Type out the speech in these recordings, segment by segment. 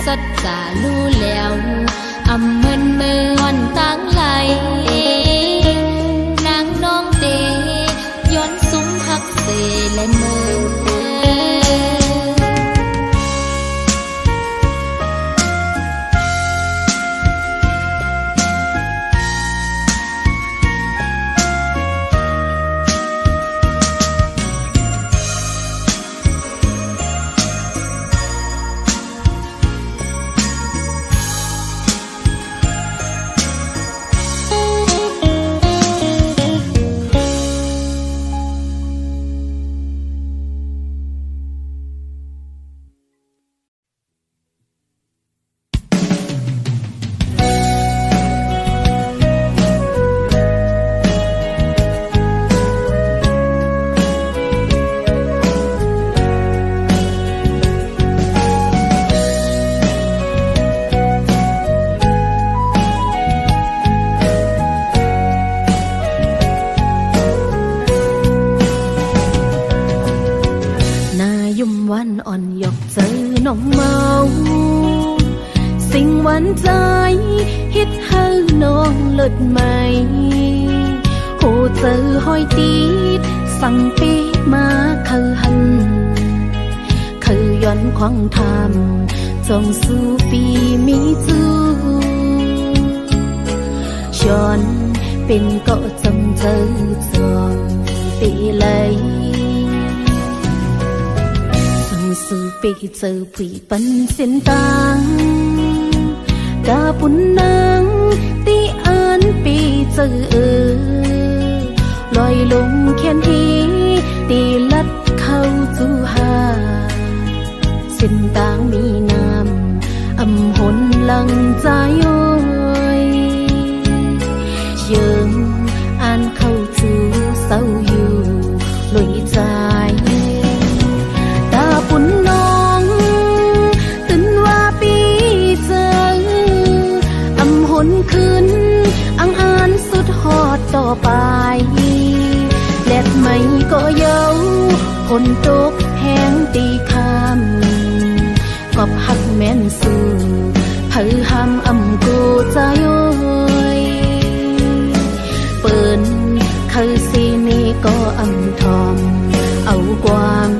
สัจจารู้แล้วอำเมินเมือนตั้งไหลนางน้องเตย้อนซุ้มพักเสและเมือวันอ่อนหยกเจอน้องเมาสิ่งหวานใจฮิตให้น้องเลิศใหม่โหเจอห้อยตีดสั่งปีมาคือหันคือย้อนควางทำจงสู้ปีมีจูย้อนเป็นก็จำเจอจองตีเลยสู่ปีเจอผีปันเส้นตางกาปุ่นนางตีอันปีเจอลอยลงแค้นฮีตีลัดเข้าจูหาเส้นตางมีน้ำอำหนลังใจโอยเยิงอ่านเข้าจูเศร้าอยู่ลอยใจปุ่นน้องตื่นว่าปีเจออำหนคืนอังอานสุดฮอดต่อไปแลดไม่ก็เย้าคนตกแห้งตีคำกอบหักแม่นสู่เผยห้ามอำกูใจโอยเปิ่นคือสีนี้ก็อำทอมเอาความ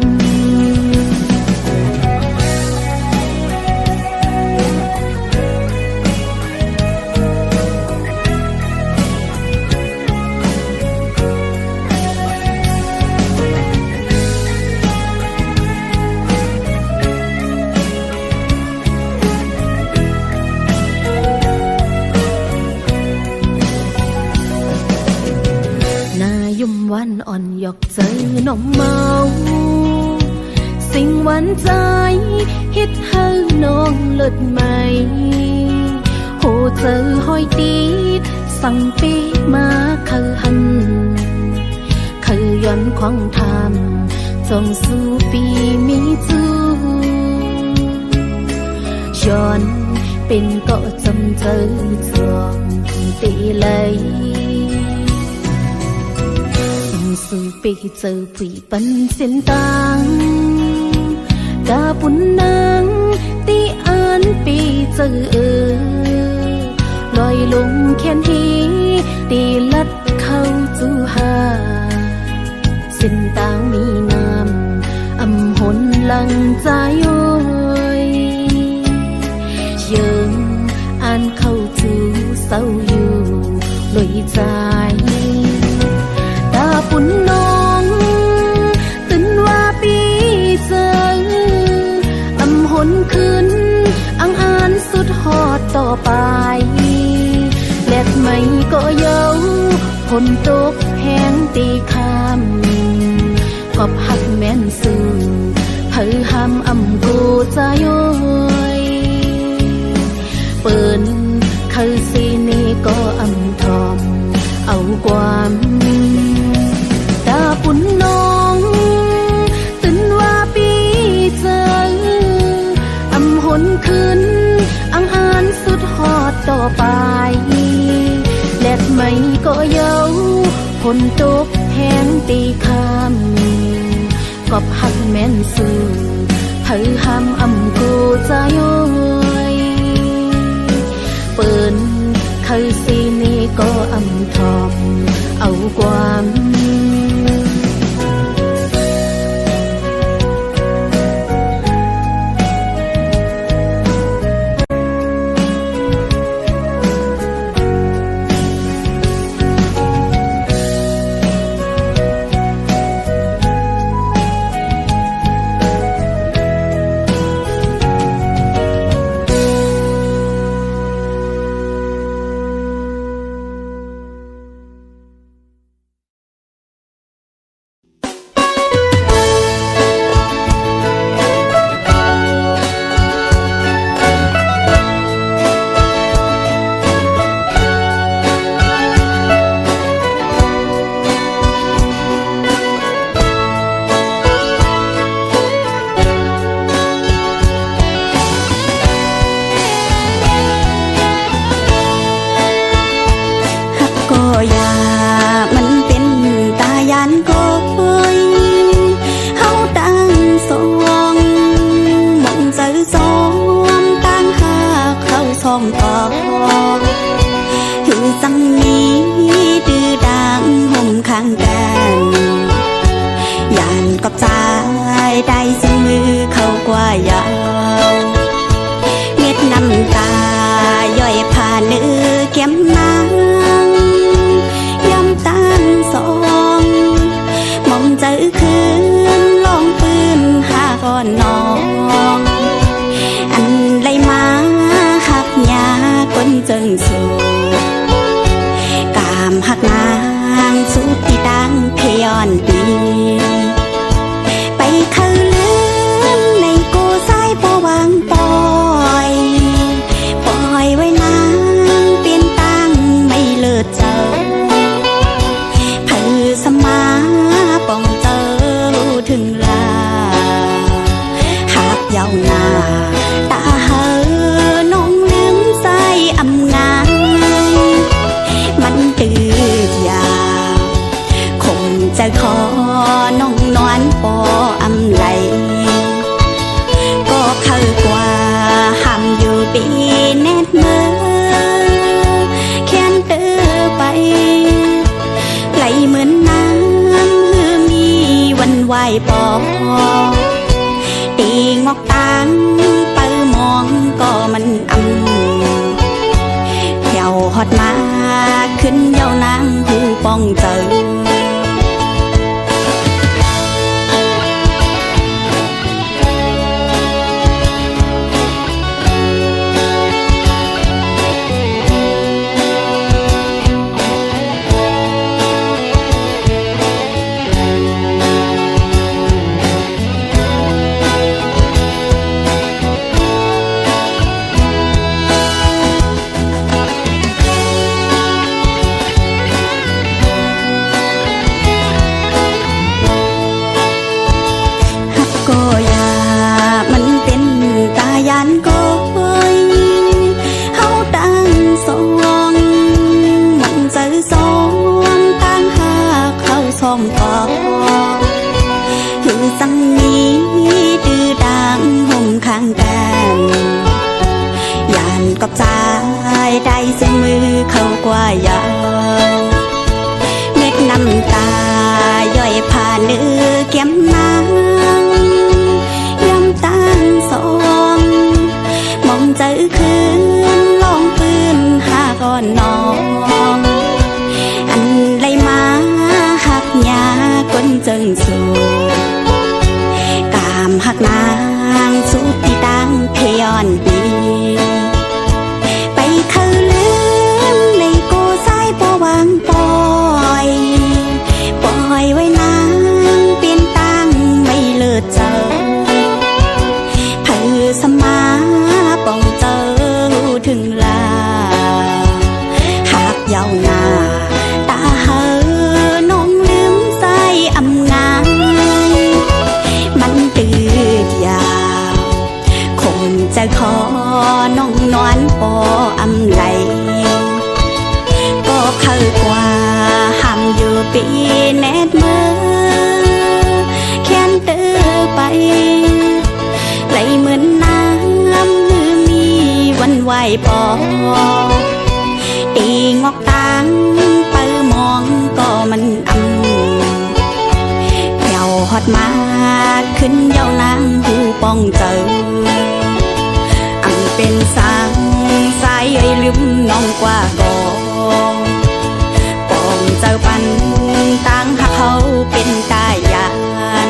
วันอ่อนหยอกเจอน้องเมาสิ่งหวานใจฮิตให้น้องเลิศใหม่โหเจอห้อยตีดสั่งปีมาคือหันคือย้อนควางทำจงสู้ปีมีจูย้อนเป็นก็จำเจอจอมตีเลยสู่ปีเจอผีปันเส้นตางกาปุ่นนางตีอันปีเจอลอยลงแค้นฮีตีลัดเข้าจูหาเส้นตางมีน้ำอำหนลังใจโอยเยิงอ่านเข้าจูเศร้าอยู่ลอยใจปุ่นน้องตื่นว่าปีเจออำหนคืนอังอานสุดฮอดต่อไปแลดไม่ก็เย้าคนตกแห้งตีคำกอบหักแม่นสู่เผยห้ามอำกูใจโอยเปิ่นคือสีนี้ก็อำทอมเอาความปุ่นน้องตื่นว่าปีเจออำหนคืนอังอานสุดฮอดต่อไปแลดไม่ก็เย้าคนตกแห้งตีคำกอบหักแม่นสู่เผยห้ามอำกูใจโอย ได้ซึ่งมือเขากว่ายาวเม็ดน้ำตาย่อยผ่านเนื้อแก้มนางย้ำตานสองมองเจอคืนลองปืนหาก่อนน้องอันไรมาหักยาคนจึงสู่กามหักนางสุดที่ดังพยอนปีไปเขาลืมในกูสายปวางปอยปล่อยไว้นางเปลี่ยนตั้งไม่เลิศเจอเพื่อสมาป้องเจอถึงลาหากยาวนาตาเฮอน้องลืมใส่อำงานมันตืดยาคงจะขอน้องนอนปออำไหลก็เข้ากว่าห้ามอยู่ปีแนดเมื่อแค้นเตือไปไหลเหมือนน้ำหือมีวันไหวปอตีงอกตังเปิมองก็มันแถวฮอดมาขึ้นเยาวนางหูป้องเจอสังนี้ดื้อดังห่มข้างกันยานกับใจได้ซึ่งมือเขากว่ายาวเม็ดน้ำตาย่อยผ่านเนื้อแก้มนางย้ำตานสองมองเจอคืนลองปืนหาก่อนน้องอันไรมาหักยาคนจึงสู่หักนางสุดที่ดังพยอนปีไปเขาลืมในกูสายปวางปอยปล่อยไว้นางเปลี่ยนตั้งไม่เลิศเจอเพื่อสมาป้องเจอถึงลาหากยาวนาตาเฮอน้องลืมใส่อำงานมันตืดยาวคงจะขอน้องนอนปออำไหลก็เข้ากว่าห้ามอยู่ปีแนดเมื่อแค้นเตือไปไหลเหมือนน้ำลืมมีวันไหวปอตีงอกตังเปิมองก็มันฮอดมาขึ้นเยาวนางหูป้องเจอเป็นสางสายเอ้ยลืมน้องกว่ากองป้องเจอปันต่างหักเขาเป็นตายาน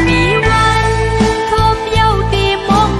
มีวันทบเย้าตีมอง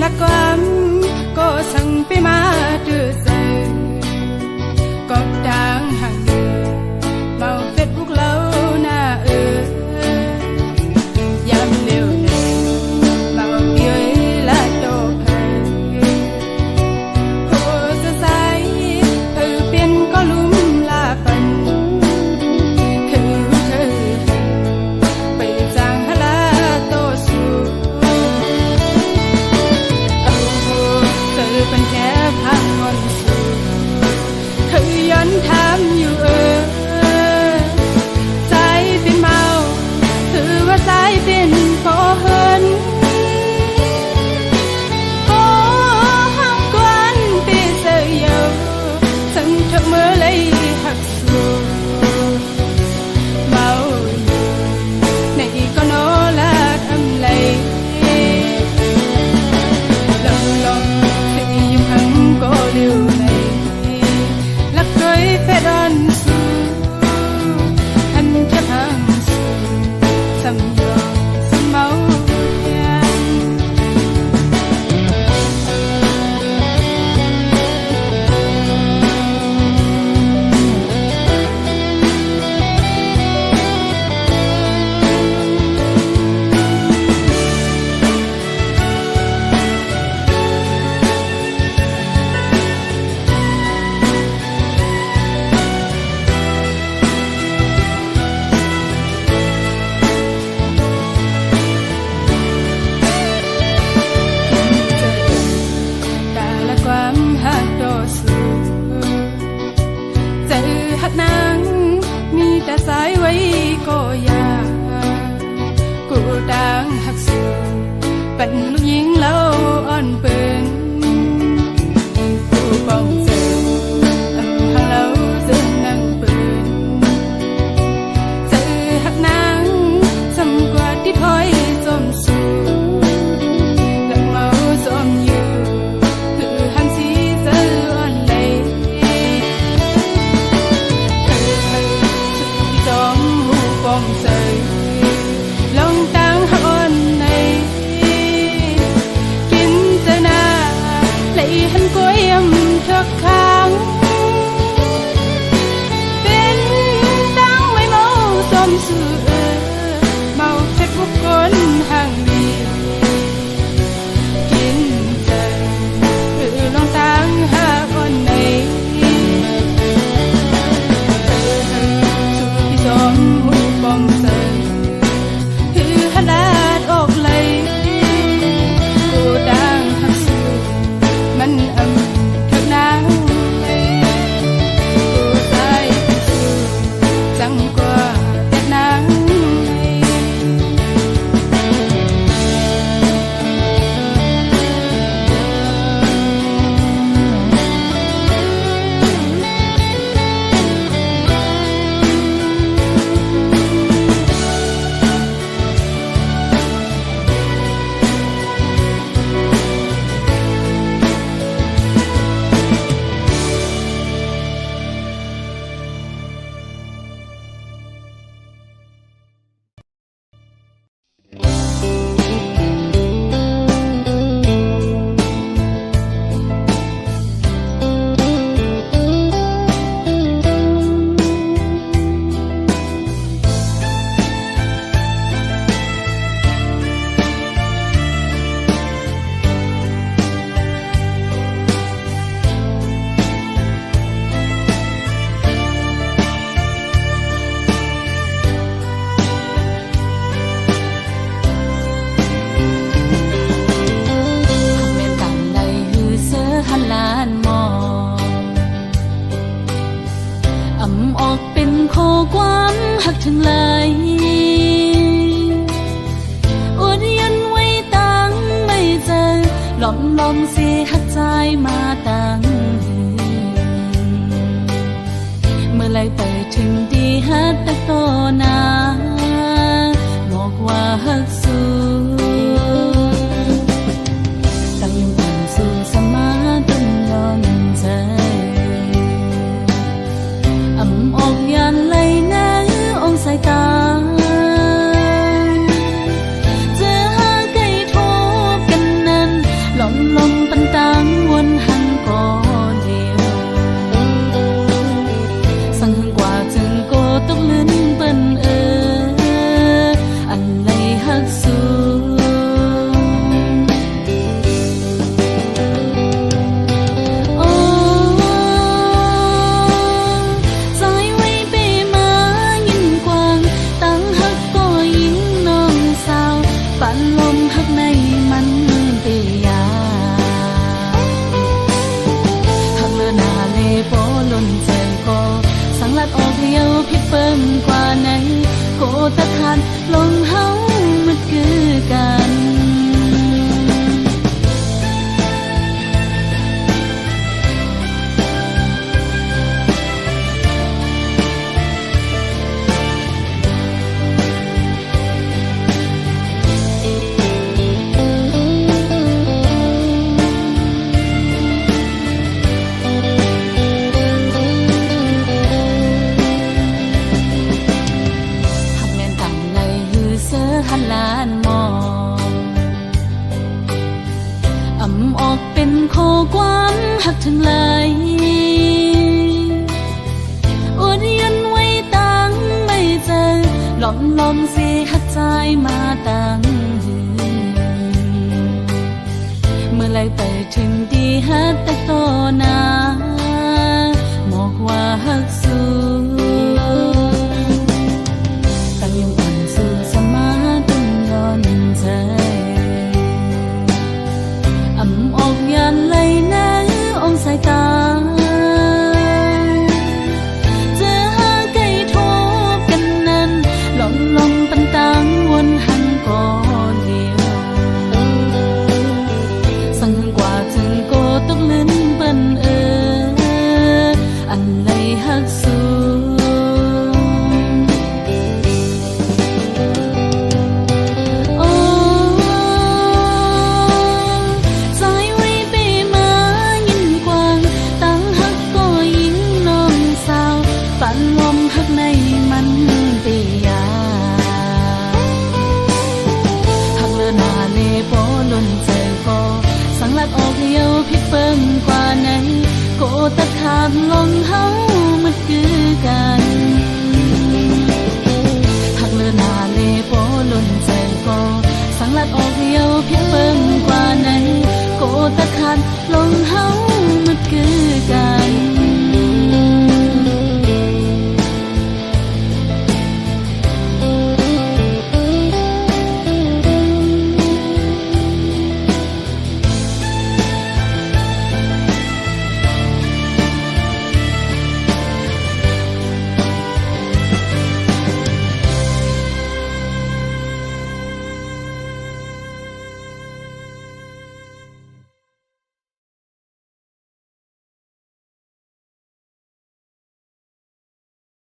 là quam cô sang pe ma từ giờ có đang hàng màu Facebook lâu na yam liều này màu kia là đồ hồ sơ sai biên có lúm là phần bây giờ là tô suเป็นแค่พังงอนสูคือย้อนถามอยู่สายเป็นเมาคือว่าสายเป็นพอเฮินโอ้ห้องกวนไปเสียสังเธอเมื่อเลยหักสูเมาในก็โนละทำเลยcô liều này lạc đôi phê đơn su anh chấp hàng su sầm dừa sầm máuมีแต่สายไว้ก็ยากูดังหักสูเป็นลูกหญิงแล้วอ่อนเปิงกูป้องเจอทางแล้วเจอนั่งเปิงเจอหักนางสำกว่าที่พอยจมสูหลังเมาจมอยู่คือหันสีเจออ่อนเลยbom rơi lòng đang hôn này kín giờ na lại hắn cuối em thật khang bên đang mấy màu xóm sữa màu Facebook con hàng đi kín giờ lòng đang hôn này bom rơiคือขนาดออกเลยกูดังหักสูมันถึงน้ำกูใจสูจังกว่าแต่น้ำทั้งหลายอวดยันไว้ตั้งไม่เจอ ลมสิหักใจมาตั้งเมื่อไรไปถึงดีฮัดตะโตนาบอกว่าฮักสูตั้งยังอ่อนสู่สมาต้นย้อนใจอำออกยันเลยนะองสายตาลมปันตังวนหันก่อเดียวสั่งหังกว่าจึงโกตกลื่นเปิ้นอันไหลหักสูโอ้ใจไว้ไปมายิ่งกว้างตั้งหักก็ยิ่งน้องสาวปั่นลมหักในมันเตียโปล้นใจก็สังลัดออกเดียวพิดเปิ้มกว่าไหนโกตะทานลงเฮามันคือกันลานมองออกเป็นโคความหักถึงไหลอดยันไว้ตั้งไม่เจอลมสิหักใจมาตั้งเมื่อไรไปถึงดีฮัดตะโตนาบอกว่าฮักสูตั้งยังอ่อนสู่สมาใจอำออกยันเลยนะองสายตาเจอหาไก่ทบกันนั้นลมปันตังวนหันก่อเดียวสั่งกว่าจึงโกตกลื่นเปิ้นอันไหลหักสูลมหักในมันตียาหักเลือหน้าเลโปล้นใจก็สังลัดออกเดียวพิดเปิ้มกว่าไหนโกตะขาดลงเฮามันคือ